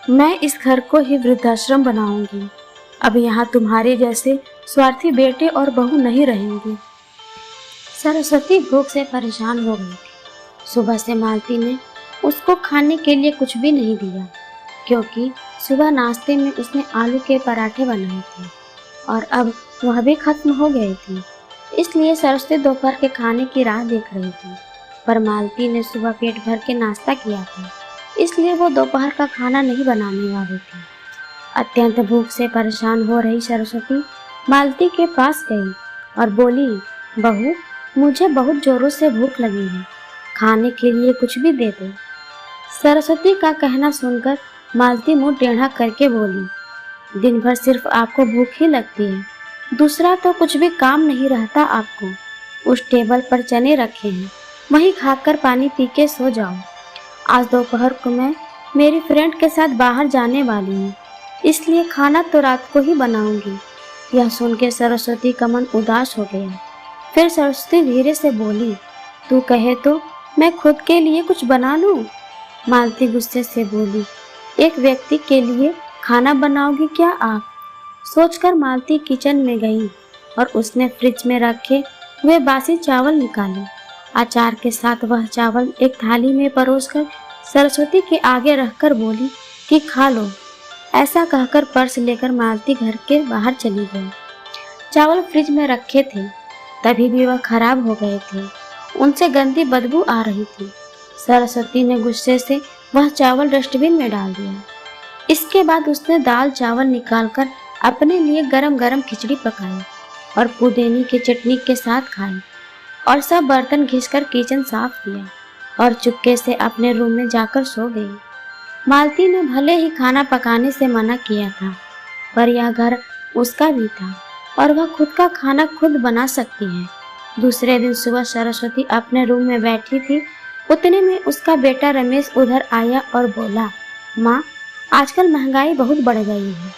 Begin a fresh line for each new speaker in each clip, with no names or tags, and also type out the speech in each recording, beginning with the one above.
मैं इस घर को ही वृद्धाश्रम बनाऊंगी। अब यहाँ तुम्हारे जैसे स्वार्थी बेटे और बहू नहीं रहेंगे।
सरस्वती भूख से परेशान हो गई थी। सुबह से मालती ने उसको खाने के लिए कुछ भी नहीं दिया, क्योंकि सुबह नाश्ते में उसने आलू के पराठे बनाए थे और अब वह भी खत्म हो गए थे। इसलिए सरस्वती दोपहर के खाने की राह देख रही थी, पर मालती ने सुबह पेट भर के नाश्ता किया था, इसलिए वो दोपहर का खाना नहीं बनाने वाली थी। अत्यंत भूख से परेशान हो रही सरस्वती मालती के पास गई और बोली, बहू, मुझे बहुत जोरों से भूख लगी है, खाने के लिए कुछ भी दे दो। सरस्वती का कहना सुनकर मालती मुंह टेढ़ा करके बोली, दिन भर सिर्फ आपको भूख ही लगती है, दूसरा तो कुछ भी काम नहीं रहता आपको। उस टेबल पर चने रखे हैं, वही खाकर पानी पी के सो जाओ। आज दोपहर को मैं मेरी फ्रेंड के साथ बाहर जाने वाली हूँ, इसलिए खाना तो रात को ही बनाऊंगी। यह सुन के सरस्वती का मन उदास हो गया। फिर सरस्वती धीरे से बोली, तू कहे तो मैं खुद के लिए कुछ बना लूं? मालती गुस्से से बोली, एक व्यक्ति के लिए खाना बनाओगी क्या आप? सोचकर मालती किचन में गई और उसने फ्रिज में रखे हुए बासी चावल निकाले। अचार के साथ वह चावल एक थाली में परोसकर सरस्वती के आगे रखकर बोली कि खा लो। ऐसा कहकर पर्स लेकर मालती घर के बाहर चली गई। चावल फ्रिज में रखे थे, तभी भी वह खराब हो गए थे, उनसे गंदी बदबू आ रही थी। सरस्वती ने गुस्से से वह चावल डस्टबिन में डाल दिया। इसके बाद उसने दाल चावल निकालकर अपने लिए गरम गरम खिचड़ी पकाई और पुदीने की चटनी के साथ खाई और सब बर्तन घिसकर किचन साफ किया और चुपके से अपने रूम में जाकर सो गई। मालती ने भले ही खाना पकाने से मना किया था, पर यह घर उसका भी था और वह खुद का खाना खुद बना सकती है। दूसरे दिन सुबह सरस्वती अपने रूम में बैठी थी, उतने में उसका बेटा रमेश उधर आया और बोला, माँ, आजकल महंगाई बहुत बढ़ गई है,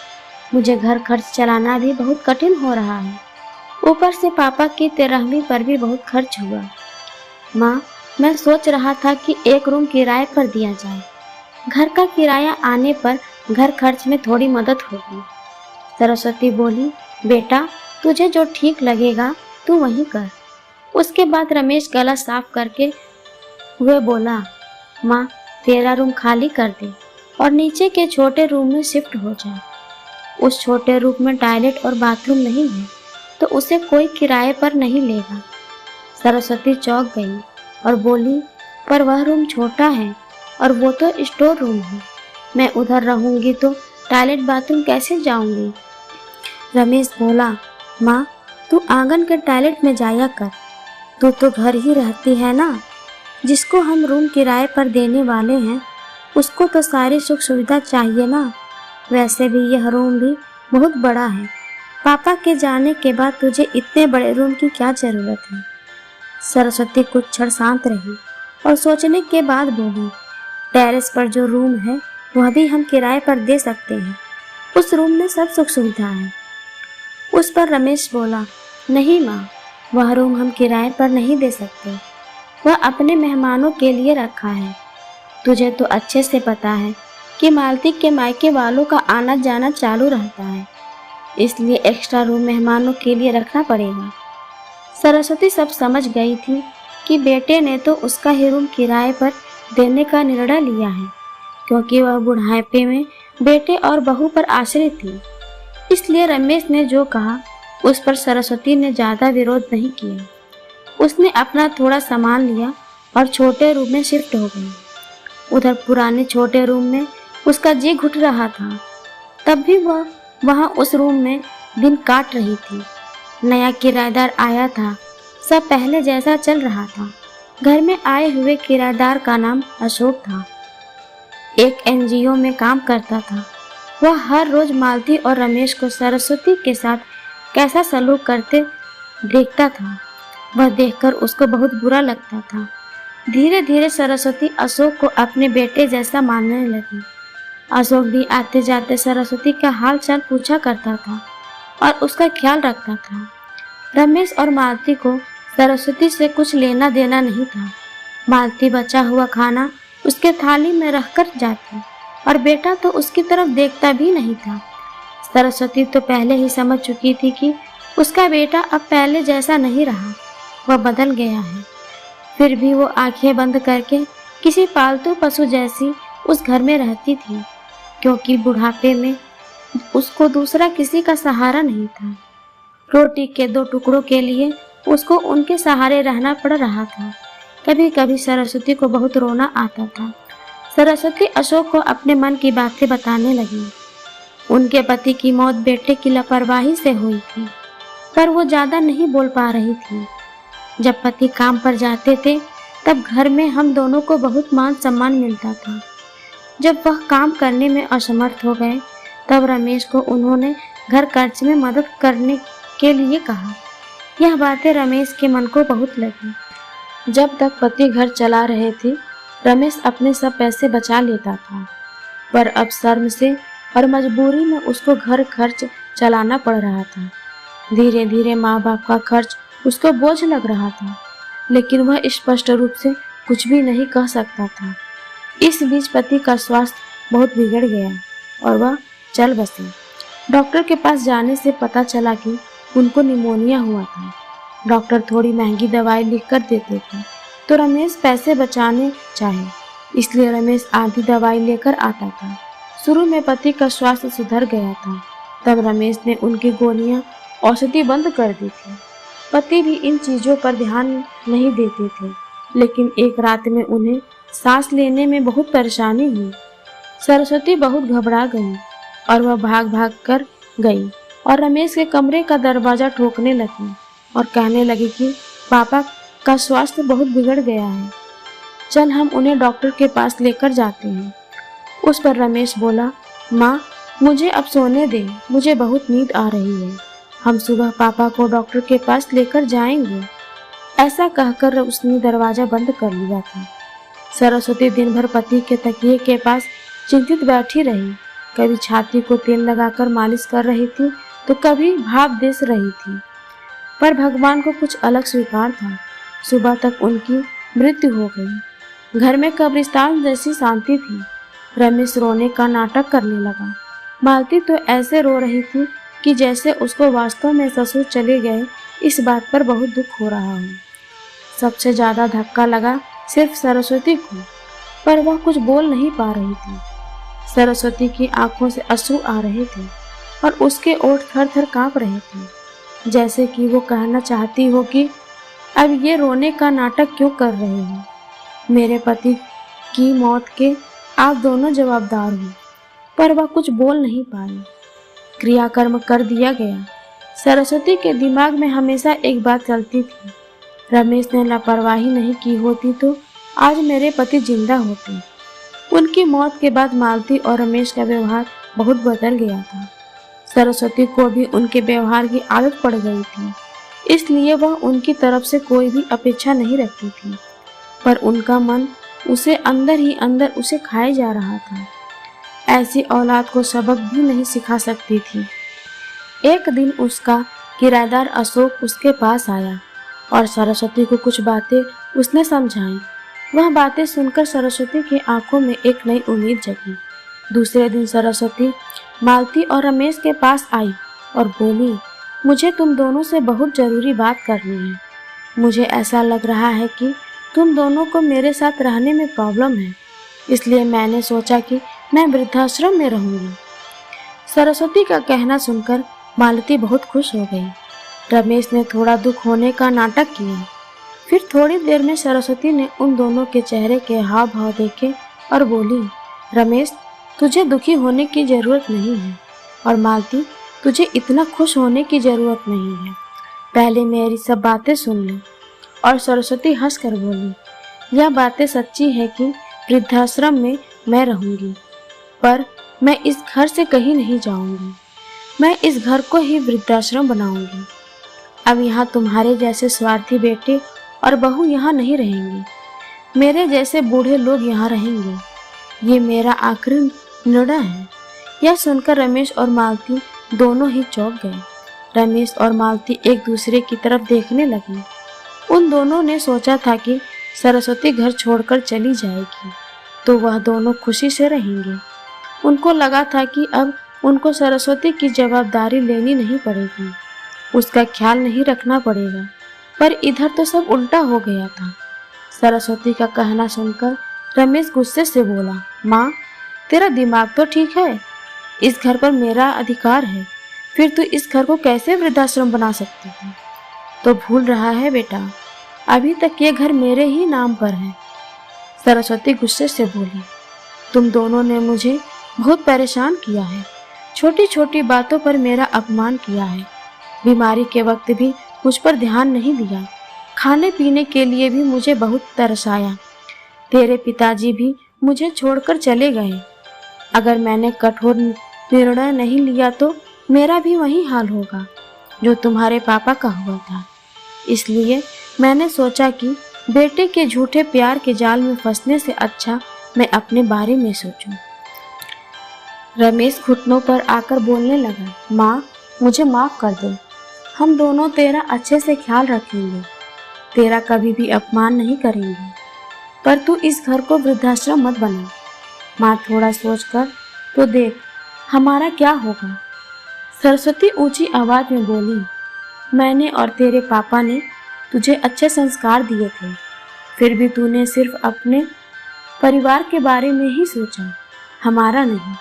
मुझे घर खर्च चलाना भी बहुत कठिन हो रहा है, ऊपर से पापा की 13वीं पर भी बहुत खर्च हुआ। माँ, मैं सोच रहा था कि एक रूम किराए पर दिया जाए, घर का किराया आने पर घर खर्च में थोड़ी मदद होगी। सरस्वती बोली, बेटा, तुझे जो ठीक लगेगा तू वही कर। उसके बाद रमेश गला साफ करके हुए बोला, माँ, तेरा रूम खाली कर दे और नीचे के छोटे रूम में शिफ्ट हो जाए। उस छोटे रूम में टॉयलेट और बाथरूम नहीं है, तो उसे कोई किराए पर नहीं लेगा। सरस्वती चौंक गई और बोली, पर वह रूम छोटा है और वो तो स्टोर रूम है, मैं उधर रहूंगी तो टॉयलेट बाथरूम कैसे जाऊंगी? रमेश बोला, माँ, तू आंगन के टॉयलेट में जाया कर, तू तो घर ही रहती है ना। जिसको हम रूम किराए पर देने वाले हैं उसको तो सारी सुख सुविधा चाहिए ना। वैसे भी यह रूम भी बहुत बड़ा है, पापा के जाने के बाद तुझे इतने बड़े रूम की क्या जरूरत है? सरस्वती कुछ क्षण शांत रही और सोचने के बाद बोली, टेरेस पर जो रूम है वह भी हम किराए पर दे सकते हैं, उस रूम में सब सुख सुविधा है। उस पर रमेश बोला, नहीं माँ, वह रूम हम किराए पर नहीं दे सकते, वह अपने मेहमानों के लिए रखा है। तुझे तो अच्छे से पता है कि मालती के मायके वालों का आना जाना चालू रहता है, इसलिए एक्स्ट्रा रूम मेहमानों के लिए रखना पड़ेगा। सरस्वती सब समझ गई थी कि बेटे ने तो उसका ही रूम किराए पर देने का निर्णय लिया है, क्योंकि वह बुढ़ापे में बेटे और बहू पर आश्रित थी। इसलिए रमेश ने जो कहा उस पर सरस्वती ने ज़्यादा विरोध नहीं किया। उसने अपना थोड़ा सामान लिया और छोटे रूम में शिफ्ट हो गई। उधर पुराने छोटे रूम में उसका जी घुट रहा था, तब भी वह वहाँ उस रूम में दिन काट रही थी। नया किराएदार आया था, सब पहले जैसा चल रहा था। घर में आए हुए किराएदार का नाम अशोक था, एक एनजीओ में काम करता था। वह हर रोज मालती और रमेश को सरस्वती के साथ कैसा सलूक करते देखता था, वह देखकर उसको बहुत बुरा लगता था। धीरे धीरे सरस्वती अशोक को अपने बेटे जैसा मानने लगी। अशोक भी आते जाते सरस्वती का हाल चाल पूछा करता था और उसका ख्याल रखता था। रमेश और मालती को सरस्वती से कुछ लेना देना नहीं था। मालती बचा हुआ खाना उसके थाली में रखकर जाती और बेटा तो उसकी तरफ देखता भी नहीं था। सरस्वती तो पहले ही समझ चुकी थी कि उसका बेटा अब पहले जैसा नहीं रहा, वह बदल गया है। फिर भी वो आंखें बंद करके किसी पालतू पशु जैसी उस घर में रहती थी, क्योंकि बुढ़ापे में उसको दूसरा किसी का सहारा नहीं था। रोटी के 2 टुकड़ों के लिए उसको उनके सहारे रहना पड़ रहा था। कभी कभी सरस्वती को बहुत रोना आता था। सरस्वती अशोक को अपने मन की बातें बताने लगी। उनके पति की मौत बेटे की लापरवाही से हुई थी, पर वो ज्यादा नहीं बोल पा रही थी। जब पति काम पर जाते थे तब घर में हम दोनों को बहुत मान सम्मान मिलता था। जब वह काम करने में असमर्थ हो गए तब रमेश को उन्होंने घर खर्च में मदद करने के लिए कहा। यह बातें रमेश के मन को बहुत लगी। जब तक पति घर चला रहे थे रमेश अपने सब पैसे बचा लेता था, पर अब शर्म से और मजबूरी में उसको घर खर्च चलाना पड़ रहा था। धीरे धीरे माँ बाप का खर्च उसको बोझ लग रहा था, लेकिन वह स्पष्ट रूप से कुछ भी नहीं कह सकता था। इस बीच पति का स्वास्थ्य बहुत बिगड़ गया और वह चल बसे। डॉक्टर के पास जाने से पता चला कि उनको निमोनिया हुआ था। डॉक्टर थोड़ी महंगी दवाई लिख कर देते थे, तो रमेश पैसे बचाने चाहे, इसलिए रमेश आधी दवाई लेकर आता था। शुरू में पति का स्वास्थ्य सुधर गया था, तब रमेश ने उनकी गोलियां औषधि बंद कर दी थी। पति भी इन चीजों पर ध्यान नहीं देते थे, लेकिन एक रात में उन्हें सांस लेने में बहुत परेशानी हुई। सरस्वती बहुत घबरा गई और वह भाग भाग कर गई और रमेश के कमरे का दरवाजा ठोकने लगी और कहने लगी कि पापा का स्वास्थ्य बहुत बिगड़ गया है, चल हम उन्हें डॉक्टर के पास लेकर जाते हैं। उस पर रमेश बोला, माँ मुझे अब सोने दे, मुझे बहुत नींद आ रही है, हम सुबह पापा को डॉक्टर के पास लेकर जाएंगे। ऐसा कहकर उसने दरवाजा बंद कर लिया था। सरस्वती दिन भर पति के तकिए के पास चिंतित बैठी रही। कभी छाती को तेल लगाकर मालिश कर रही थी तो कभी भाप दे रही थी, पर भगवान को कुछ अलग स्वीकार था। सुबह तक उनकी मृत्यु हो गई। घर में कब्रिस्तान जैसी शांति थी। रमेश रोने का नाटक करने लगा। मालती तो ऐसे रो रही थी कि जैसे उसको वास्तव में ससुर चले गए इस बात पर बहुत दुख हो रहा हो। सबसे ज्यादा धक्का लगा सिर्फ सरस्वती को, पर वह कुछ बोल नहीं पा रही थी। सरस्वती की आंखों से अश्रु आ रहे थे और उसके ओठ थर थर कांप रहे थे, जैसे कि वो कहना चाहती हो कि अब ये रोने का नाटक क्यों कर रहे हो, मेरे पति की मौत के आप दोनों जवाबदार हो। पर वह कुछ बोल नहीं पाई। क्रियाकर्म कर दिया गया। सरस्वती के दिमाग में हमेशा एक बात चलती थी, रमेश ने लापरवाही नहीं की होती तो आज मेरे पति जिंदा होते। उनकी मौत के बाद मालती और रमेश का व्यवहार बहुत बदल गया था। सरस्वती को भी उनके व्यवहार की आदत पड़ गई थी, इसलिए वह उनकी तरफ से कोई भी अपेक्षा नहीं रखती थी, पर उनका मन उसे अंदर ही अंदर उसे खाए जा रहा था। ऐसी औलाद को सबक भी नहीं सिखा सकती थी। एक दिन उसका किराएदार अशोक उसके पास आया और सरस्वती को कुछ बातें उसने समझाई। वह बातें सुनकर सरस्वती की आंखों में एक नई उम्मीद जगी। दूसरे दिन सरस्वती मालती और रमेश के पास आई और बोली, मुझे तुम दोनों से बहुत जरूरी बात करनी है। मुझे ऐसा लग रहा है कि तुम दोनों को मेरे साथ रहने में प्रॉब्लम है, इसलिए मैंने सोचा कि मैं वृद्धाश्रम में रहूंगी। सरस्वती का कहना सुनकर मालती बहुत खुश हो गई। रमेश ने थोड़ा दुख होने का नाटक किया। फिर थोड़ी देर में सरस्वती ने उन दोनों के चेहरे के हाव भाव देखे और बोली, रमेश तुझे दुखी होने की जरूरत नहीं है और मालती तुझे इतना खुश होने की जरूरत नहीं है। पहले मेरी सब बातें सुन ले। और सरस्वती हंसकर बोली, यह बातें सच्ची है कि वृद्धाश्रम में मैं रहूंगी, पर मैं इस घर से कहीं नहीं जाऊंगी। मैं इस घर को ही वृद्धाश्रम बनाऊंगी। अब यहाँ तुम्हारे जैसे स्वार्थी बेटे और बहू यहाँ नहीं रहेंगे, मेरे जैसे बूढ़े लोग यहाँ रहेंगे। ये मेरा आखिरी निर्णय है। यह सुनकर रमेश और मालती दोनों ही चौंक गए। रमेश और मालती एक दूसरे की तरफ देखने लगे। उन दोनों ने सोचा था कि सरस्वती घर छोड़कर चली जाएगी तो वह दोनों खुशी से रहेंगे,
उनको लगा था कि अब उनको सरस्वती की जवाबदारी लेनी नहीं पड़ेगी, उसका ख्याल नहीं रखना पड़ेगा। पर इधर तो सब उल्टा हो गया था। सरस्वती का कहना सुनकर रमेश गुस्से से बोला, माँ, तेरा दिमाग तो ठीक है, इस घर पर मेरा अधिकार है, फिर तू इस घर को कैसे वृद्धाश्रम बना सकती है? तो भूल रहा है बेटा, अभी तक ये घर मेरे ही नाम पर है। सरस्वती गुस्से से बोली, तुम दोनों ने मुझे बहुत परेशान किया है, छोटी छोटी बातों पर मेरा अपमान किया है, बीमारी के वक्त भी मुझ पर ध्यान नहीं दिया, खाने पीने के लिए भी मुझे बहुत तरसाया। तेरे पिताजी भी मुझे छोड़कर चले गए। अगर मैंने कठोर निर्णय नहीं लिया तो मेरा भी वही हाल होगा जो तुम्हारे पापा का हुआ था। इसलिए मैंने सोचा कि बेटे के झूठे प्यार के जाल में फंसने से अच्छा मैं अपने बारे में सोचूं। रमेश घुटनों पर आकर बोलने लगा, माँ, मुझे माफ कर दो, हम दोनों तेरा अच्छे से ख्याल रखेंगे, तेरा कभी भी अपमान नहीं करेंगे, पर तू इस घर को वृद्धाश्रम मत बना। माँ, थोड़ा सोचकर तो देख हमारा क्या होगा। सरस्वती ऊंची आवाज में बोली, मैंने और तेरे पापा ने तुझे अच्छे संस्कार दिए थे, फिर भी तूने सिर्फ अपने परिवार के बारे में ही सोचा, हमारा नहीं।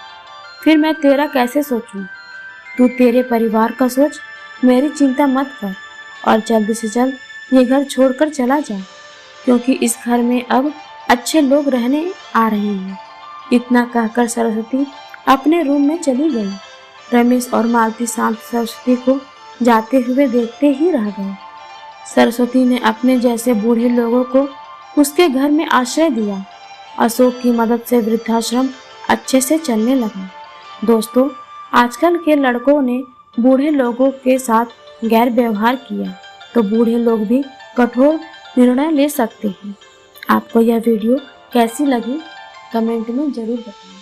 फिर मैं तेरा कैसे सोचूं? तू तेरे परिवार का सोच, मेरी चिंता मत कर और जल्द से जल्द ये घर छोड़कर चला जा, क्योंकि इस घर में अब अच्छे लोग रहने आ रहे हैं। इतना कहकर सरस्वती अपने रूम में चली गई। रमेश और मालती शांत सरस्वती को जाते हुए देखते ही रह गए। सरस्वती ने अपने जैसे बूढ़े लोगों को उसके घर में आश्रय दिया। अशोक की मदद से वृद्धाश्रम अच्छे से चलने लगा। दोस्तों, आजकल के लड़कों ने बूढ़े लोगों के साथ गैर व्यवहार किया तो बूढ़े लोग भी कठोर निर्णय ले सकते हैं। आपको यह वीडियो कैसी लगी कमेंट में जरूर बताएं।